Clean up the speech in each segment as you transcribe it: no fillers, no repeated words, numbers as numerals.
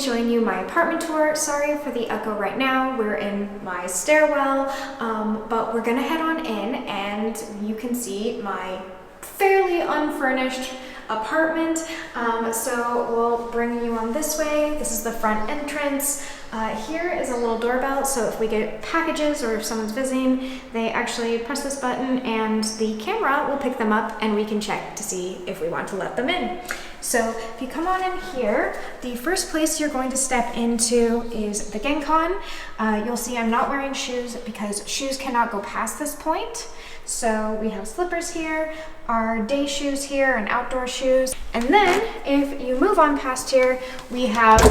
showing you my apartment tour. Sorry for the echo right now. We're in my stairwell, but we're gonna head on in and you can see my fairly unfurnished apartment. So we'll bring you on this way. This is the front entrance. Here is a little doorbell, so if we get packages or if someone's visiting, they actually press this button and the camera will pick them up and we can check to see if we want to let them in. So if you come on in here, the first place you're going to step into is the Genkan. You'll see I'm not wearing shoes because shoes cannot go past this point. So we have slippers here, our day shoes here, and outdoor shoes. And then if you move on past here, we have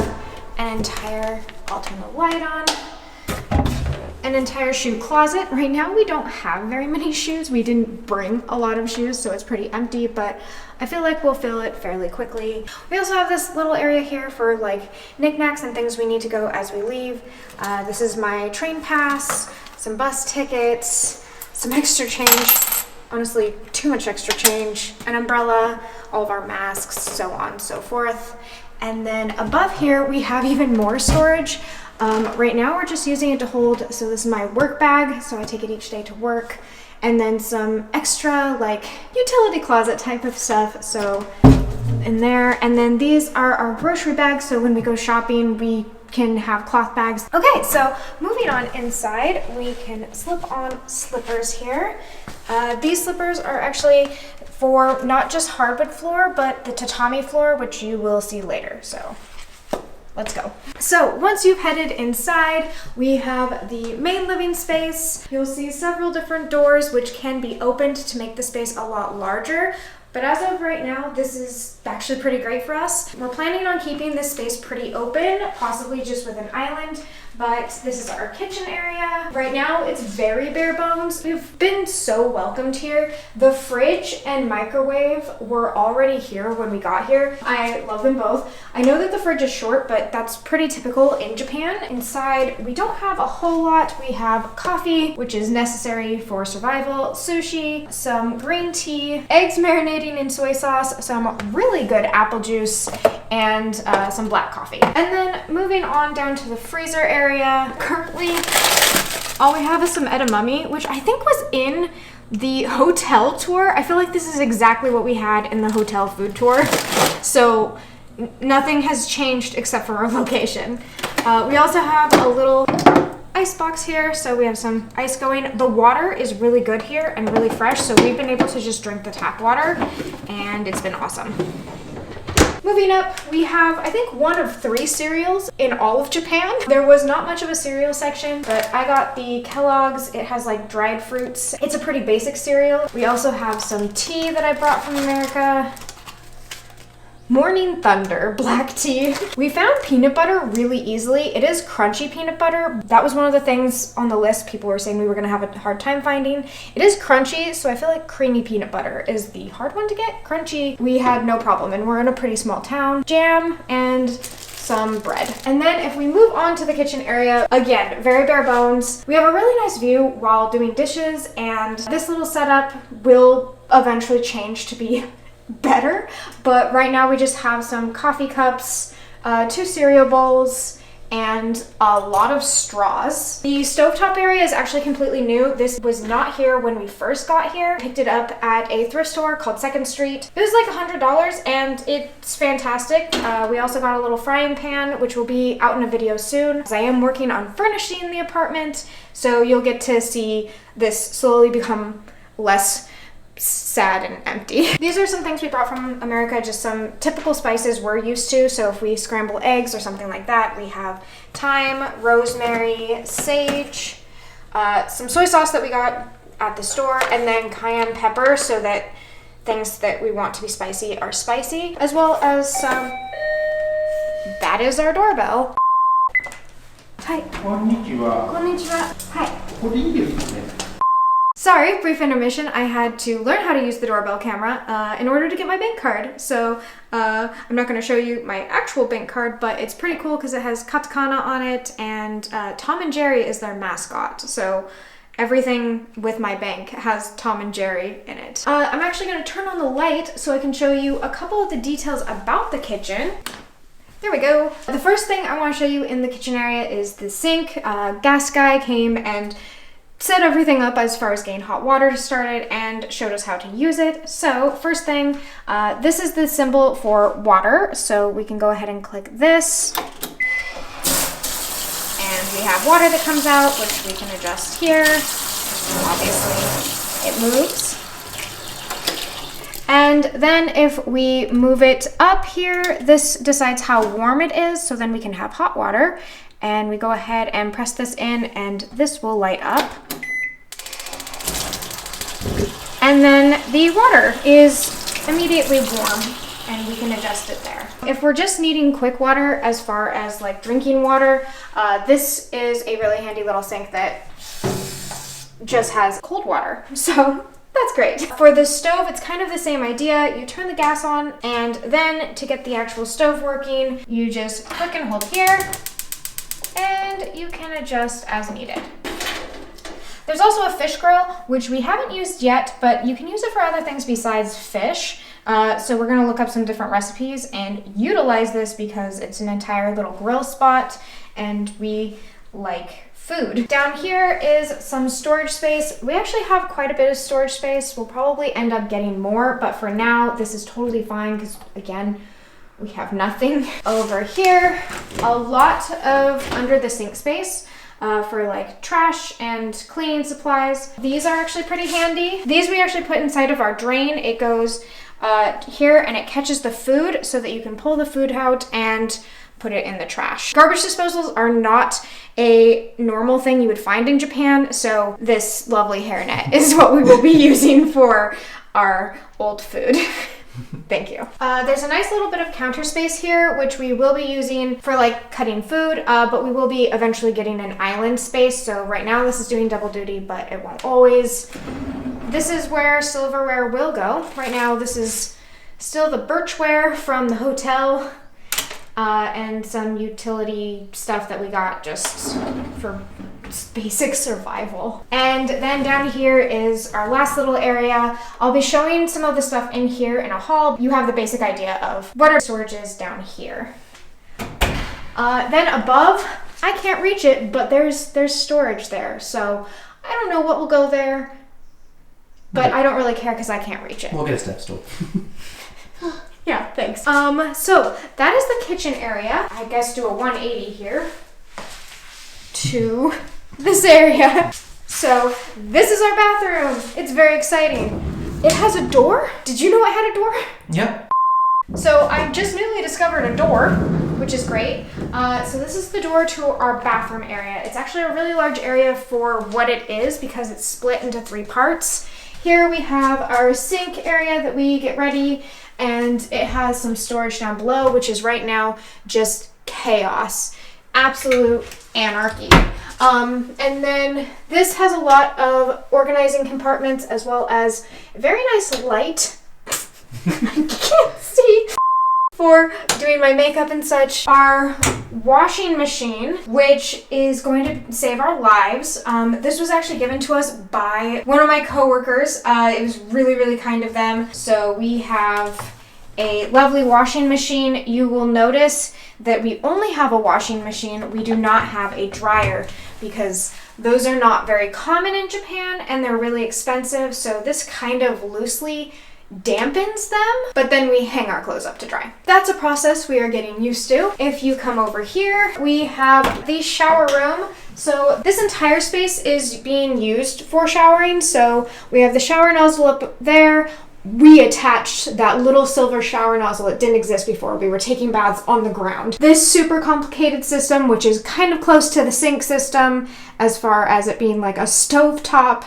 an entire, I'll turn the light on, an entire shoe closet. Right now we don't have very many shoes. We didn't bring a lot of shoes, so it's pretty empty, but I feel like we'll fill it fairly quickly. We also have this little area here for like knickknacks and things we need to go as we leave. This is my train pass, some bus tickets, some extra change, honestly too much extra change, an umbrella, all of our masks, so on and so forth. And then above here we have even more storage. Right now we're just using it to hold, so this is my work bag, so I take it each day to work, and then some extra like utility closet type of stuff, so in there. And then these are our grocery bags, so when we go shopping we can have cloth bags. Okay, so moving on inside, we can slip on slippers here. These slippers are actually for not just hardwood floor, but the tatami floor, which you will see later. So let's go. So once you've headed inside, we have the main living space. You'll see several different doors which can be opened to make the space a lot larger. But as of right now, this is actually pretty great for us. We're planning on keeping this space pretty open, possibly just with an island, but this is our kitchen area. Right now, it's very bare bones. We've been so welcomed here. The fridge and microwave were already here when we got here. I love them both. I know that the fridge is short, but that's pretty typical in Japan. Inside, we don't have a whole lot. We have coffee, which is necessary for survival, sushi, some green tea, eggs marinating in soy sauce, some really good apple juice, and some black coffee. And then moving on down to the freezer area, currently all we have is some edamame, which I think was in the hotel tour. I feel like this is exactly what we had in the hotel food tour. So nothing has changed except for our location. We also have a little ice box here, so we have some ice going. The water is really good here and really fresh, so we've been able to just drink the tap water and it's been awesome. Moving up, we have, I think, one of 3 cereals in all of Japan. There was not much of a cereal section, but I got the Kellogg's. It has like dried fruits. It's a pretty basic cereal. We also have some tea that I brought from America. Morning Thunder black tea. We found peanut butter really easily. It is crunchy peanut butter. That was one of the things on the list people were saying we were gonna have a hard time finding. It is crunchy, so I feel like creamy peanut butter is the hard one to get. Crunchy, we had no problem, and we're in a pretty small town. Jam and some bread. And then if we move on to the kitchen area, again, very bare bones. We have a really nice view while doing dishes, and this little setup will eventually change to be better, but right now we just have some coffee cups, 2 cereal bowls, and a lot of straws. The stovetop area is actually completely new. This was not here when we first got here. Picked it up at a thrift store called 2nd Street. It was like $100 and it's fantastic. We also got a little frying pan, which will be out in a video soon. I am working on furnishing the apartment, so you'll get to see this slowly become less sad and empty. These are some things we brought from America, just some typical spices we're used to. So if we scramble eggs or something like that, we have thyme, rosemary, sage, some soy sauce that we got at the store, and then cayenne pepper so that things that we want to be spicy are spicy, as well as some, that is our doorbell. Hi. Konnichiwa. Konnichiwa. Hi. Sorry, brief intermission. I had to learn how to use the doorbell camera in order to get my bank card. So I'm not going to show you my actual bank card, but it's pretty cool because it has katakana on it, and Tom and Jerry is their mascot. So everything with my bank has Tom and Jerry in it. I'm actually going to turn on the light so I can show you a couple of the details about the kitchen. There we go. The first thing I want to show you in the kitchen area is the sink. Gas guy came and set everything up as far as getting hot water started and showed us how to use it. So first thing, this is the symbol for water. So we can go ahead and click this. And we have water that comes out, which we can adjust here. Obviously, it moves. And then if we move it up here, this decides how warm it is. So then we can have hot water. And we go ahead and press this in and this will light up. And then the water is immediately warm and we can adjust it there. If we're just needing quick water as far as like drinking water, this is a really handy little sink that just has cold water. So that's great. For the stove, it's kind of the same idea. You turn the gas on and then to get the actual stove working, you just click and hold here and you can adjust as needed. There's also a fish grill, which we haven't used yet, but you can use it for other things besides fish. So we're gonna look up some different recipes and utilize this because it's an entire little grill spot and we like food. Down here is some storage space. We actually have quite a bit of storage space. We'll probably end up getting more, but for now, this is totally fine because again, we have nothing. Over here, a lot of under the sink space. For like trash and cleaning supplies. These are actually pretty handy. These we actually put inside of our drain. It goes here and it catches the food so that you can pull the food out and put it in the trash. Garbage disposals are not a normal thing you would find in Japan, so this lovely hairnet is what we will be using for our old food. Thank you. There's a nice little bit of counter space here, which we will be using for like cutting food, but we will be eventually getting an island space. So right now this is doing double duty, but it won't always. This is where silverware will go. Right now this is still the birchware from the hotel and some utility stuff that we got just for basic survival. And then down here is our last little area. I'll be showing some of the stuff in here in a haul. You have the basic idea of what our storage is down here. Then above, I can't reach it, but there's storage there. So I don't know what will go there, but I don't really care because I can't reach it. We'll get a step stool. Yeah, thanks. So that is the kitchen area. I guess do a 180 here to this area. So this is our bathroom. It's very exciting. It has a door. Did you know it had a door? Yep. So I just newly discovered a door, which is great. So this is the door to our bathroom area. It's actually a really large area for what it is because it's split into 3 parts. Here we have our sink area that we get ready, and it has some storage down below, which is right now just chaos. Absolute anarchy. And then this has a lot of organizing compartments as well as a very nice light. I can't see. For doing my makeup and such. Our washing machine, which is going to save our lives. This was actually given to us by one of my coworkers. It was really, really kind of them. So we have a lovely washing machine. You will notice that we only have a washing machine. We do not have a dryer because those are not very common in Japan and they're really expensive. So this kind of loosely dampens them, but then we hang our clothes up to dry. That's a process we are getting used to. If you come over here, we have the shower room. So this entire space is being used for showering. So we have the shower nozzle up there. We attached that little silver shower nozzle. It didn't exist before. We were taking baths on the ground. This super complicated system, which is kind of close to the sink system as far as it being like a stovetop.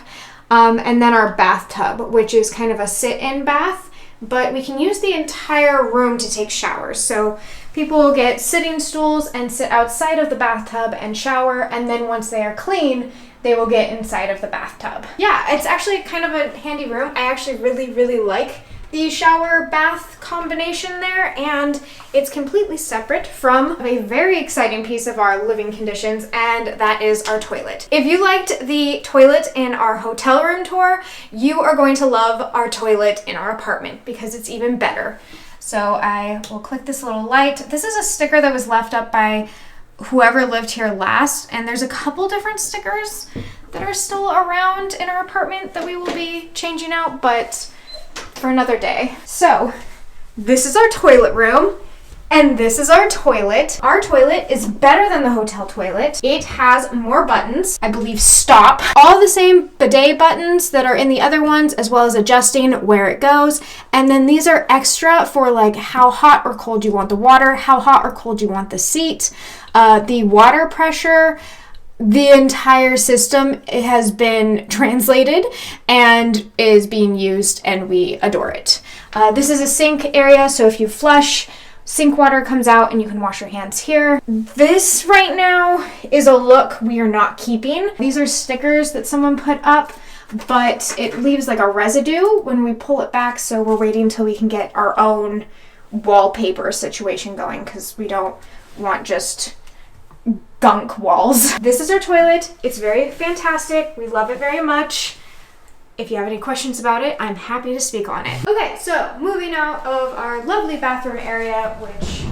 And then our bathtub, which is kind of a sit-in bath, but we can use the entire room to take showers. So people will get sitting stools and sit outside of the bathtub and shower, and then once they are clean, they will get inside of the bathtub. Yeah, it's actually kind of a handy room. I actually really, really like the shower bath combination there, and it's completely separate from a very exciting piece of our living conditions, and that is our toilet. If you liked the toilet in our hotel room tour, you are going to love our toilet in our apartment because it's even better. So I will click this little light. This is a sticker that was left up by whoever lived here last, and there's a couple different stickers that are still around in our apartment that we will be changing out, but for another day. So this is our toilet room. And this is our toilet. Our toilet is better than the hotel toilet. It has more buttons. I believe stop. All the same bidet buttons that are in the other ones, as well as adjusting where it goes. And then these are extra for like how hot or cold you want the water, how hot or cold you want the seat, the water pressure. The entire system has been translated and is being used, and we adore it. This is a sink area, so if you flush, sink water comes out and you can wash your hands here. This right now is a look we are not keeping. These are stickers that someone put up, but it leaves like a residue when we pull it back, so we're waiting until we can get our own wallpaper situation going because we don't want just gunk walls. This is our toilet. It's very fantastic. We love it very much. If you have any questions about it, I'm happy to speak on it. Okay, so moving out of our lovely bathroom area, which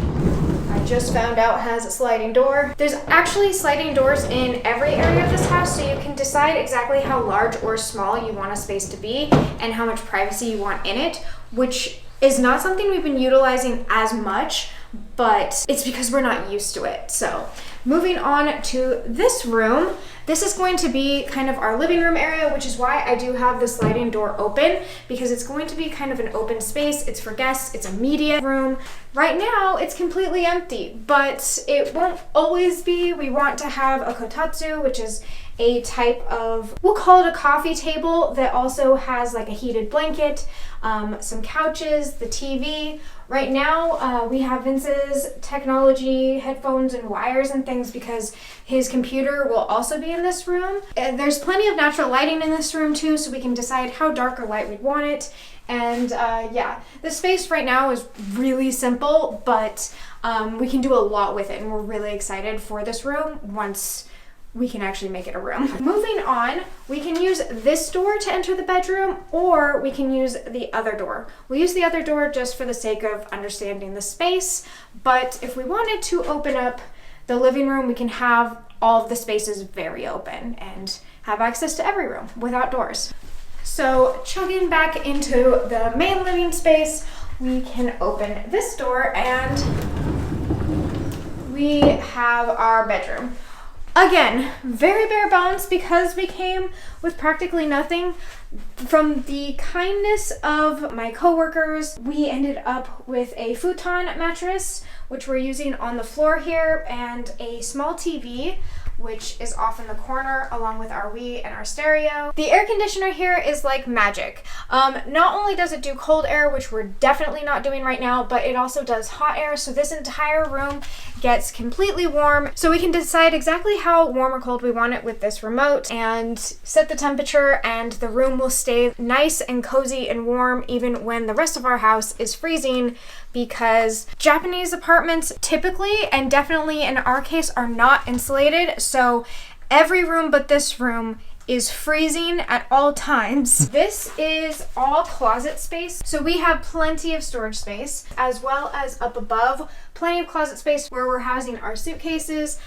I just found out has a sliding door. There's actually sliding doors in every area of this house, so you can decide exactly how large or small you want a space to be and how much privacy you want in it, which is not something we've been utilizing as much, but it's because we're not used to it. So moving on to this room, this is going to be kind of our living room area, which is why I do have the sliding door open, because it's going to be kind of an open space. It's for guests, it's a media room. Right now, it's completely empty, but it won't always be. We want to have a kotatsu, which is a type of, we'll call it a coffee table that also has like a heated blanket, some couches, the TV. Right now, we have Vince's technology, headphones and wires and things because his computer will also be in this room. There's plenty of natural lighting in this room too, so we can decide how dark or light we'd want it. And yeah, the space right now is really simple, but we can do a lot with it, and we're really excited for this room once we can actually make it a room. Moving on, we can use this door to enter the bedroom, or we can use the other door. We use the other door just for the sake of understanding the space, but if we wanted to open up the living room, we can have all of the spaces very open and have access to every room without doors. So chugging back into the main living space, we can open this door and we have our bedroom. Again, very bare bones because we came with practically nothing. From the kindness of my coworkers, we ended up with a futon mattress, which we're using on the floor here, and a small TV, which is off in the corner along with our Wii and our stereo. The air conditioner here is like magic. Not only does it do cold air, which we're definitely not doing right now, but it also does hot air, so this entire room gets completely warm. So we can decide exactly how warm or cold we want it with this remote and set the temperature, and the room will stay nice and cozy and warm even when the rest of our house is freezing, because Japanese apartments typically, and definitely in our case, are not insulated. So every room but this room is freezing at all times. This is all closet space, so we have plenty of storage space, as well as up above, plenty of closet space where we're housing our suitcases.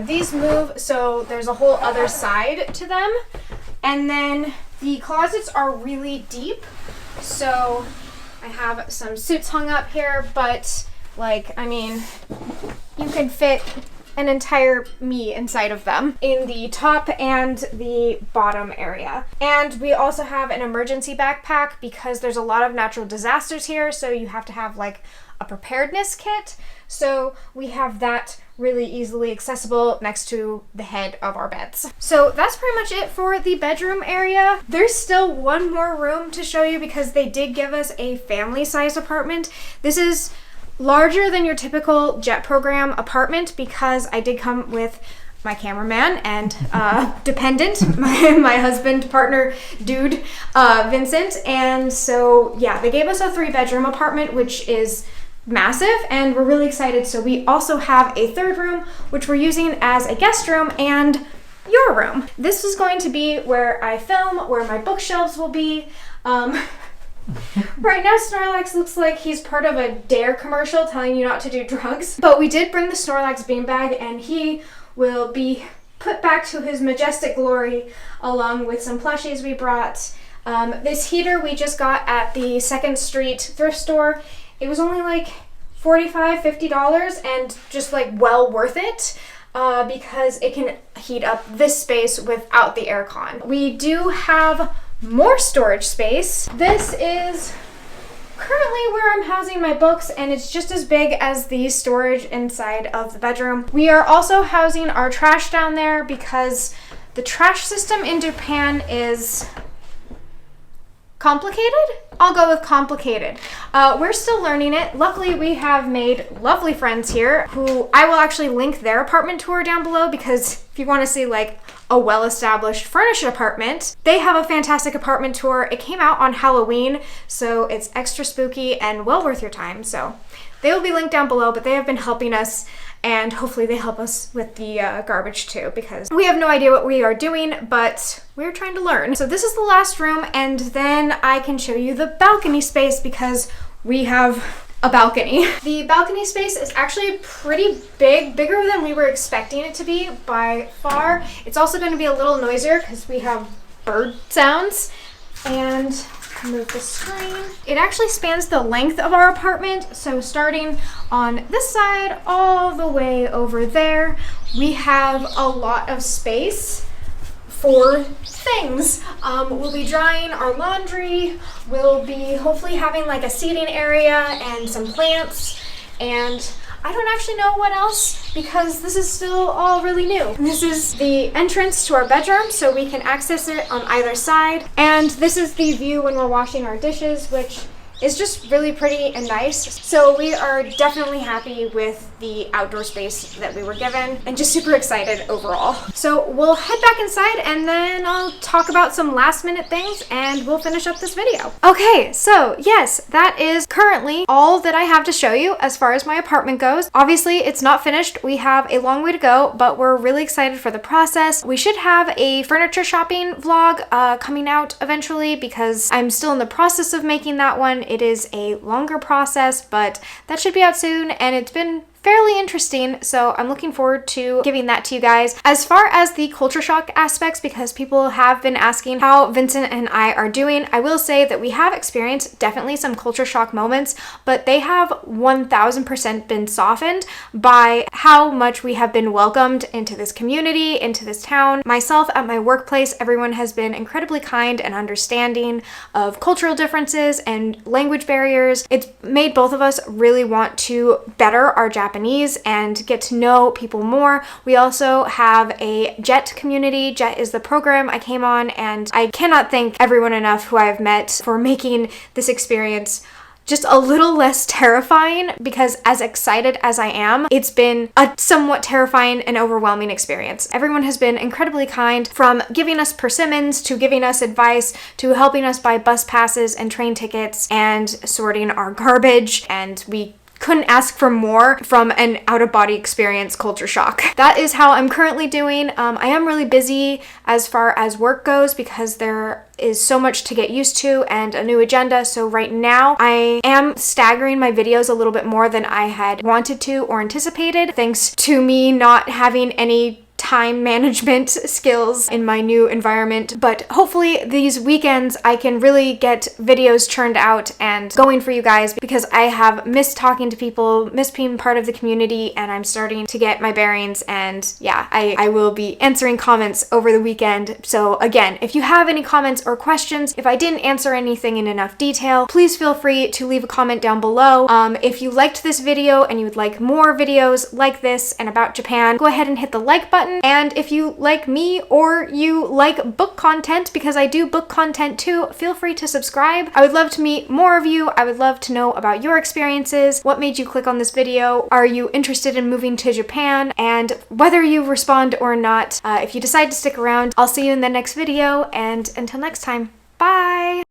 These move, so there's a whole other side to them. And then the closets are really deep, so I have some suits hung up here, but like, I mean, you can fit an entire me inside of them in the top and the bottom area. And we also have an emergency backpack because there's a lot of natural disasters here, so you have to have like a preparedness kit. So we have that really easily accessible next to the head of our beds. So that's pretty much it for the bedroom area. There's still one more room to show you because they did give us a family-sized apartment. This is larger than your typical jet program apartment because I did come with my cameraman and dependent, my husband, partner, dude, Vincent. And so yeah, they gave us a 3-bedroom apartment, which is massive, and we're really excited. So we also have a 3rd room, which we're using as a guest room and your room. This is going to be where I film, where my bookshelves will be. Right now, Snorlax looks like he's part of a Dare commercial telling you not to do drugs. But we did bring the Snorlax beanbag, and he will be put back to his majestic glory along with some plushies we brought. This heater we just got at the 2nd Street thrift store. It was only like $45, $50 and just like well worth it. Because it can heat up this space without the aircon. We do have more storage space. This is currently where I'm housing my books, and it's just as big as the storage inside of the bedroom. We are also housing our trash down there because the trash system in Japan is complicated? I'll go with complicated. We're still learning it. Luckily, we have made lovely friends here who I will actually link their apartment tour down below, because if you want to see like a well-established furnished apartment, they have a fantastic apartment tour. It came out on Halloween, so it's extra spooky and well worth your time. So they will be linked down below, but they have been helping us, and hopefully they help us with the garbage too, because we have no idea what we are doing, but we're trying to learn. So this is the last room, and then I can show you the balcony space because we have a balcony. The balcony space is actually pretty big, bigger than we were expecting it to be by far. It's also going to be a little noisier because we have bird sounds. And move the screen. It actually spans the length of our apartment, so starting on this side all the way over there, we have a lot of space for things. We'll be drying our laundry, we'll be hopefully having like a seating area and some plants, and I don't actually know what else because this is still all really new. This is the entrance to our bedroom, so we can access it on either side. And this is the view when we're washing our dishes, which is just really pretty and nice. So we are definitely happy with the outdoor space that we were given and just super excited overall. So we'll head back inside and then I'll talk about some last minute things and we'll finish up this video. Okay, so yes, that is currently all that I have to show you as far as my apartment goes. Obviously, it's not finished. We have a long way to go, but we're really excited for the process. We should have a furniture shopping vlog coming out eventually because I'm still in the process of making that one. It is a longer process, but that should be out soon, and it's been fairly interesting, so I'm looking forward to giving that to you guys. As far as the culture shock aspects, because people have been asking how Vincent and I are doing, I will say that we have experienced definitely some culture shock moments, but they have 1000% been softened by how much we have been welcomed into this community, into this town. Myself at my workplace, everyone has been incredibly kind and understanding of cultural differences and language barriers. It's made both of us really want to better our Japanese and get to know people more. We also have a JET community. JET is the program I came on, and I cannot thank everyone enough who I've met for making this experience just a little less terrifying, because as excited as I am, it's been a somewhat terrifying and overwhelming experience. Everyone has been incredibly kind, from giving us persimmons to giving us advice to helping us buy bus passes and train tickets and sorting our garbage, and we couldn't ask for more from an out-of-body experience culture shock. That is how I'm currently doing. I am really busy as far as work goes because there is so much to get used to and a new agenda. So right now I am staggering my videos a little bit more than I had wanted to or anticipated, thanks to me not having any time management skills in my new environment. But hopefully these weekends I can really get videos churned out and going for you guys, because I have missed talking to people, missed being part of the community, and I'm starting to get my bearings. And yeah, I will be answering comments over the weekend. So again, if you have any comments or questions, if I didn't answer anything in enough detail, please feel free to leave a comment down below. If you liked this video and you would like more videos like this and about Japan, go ahead and hit the like button. And if you like me or you like book content, because I do book content too, feel free to subscribe. I would love to meet more of you. I would love to know about your experiences. What made you click on this video? Are you interested in moving to Japan? And whether you respond or not, if you decide to stick around, I'll see you in the next video. And until next time, bye!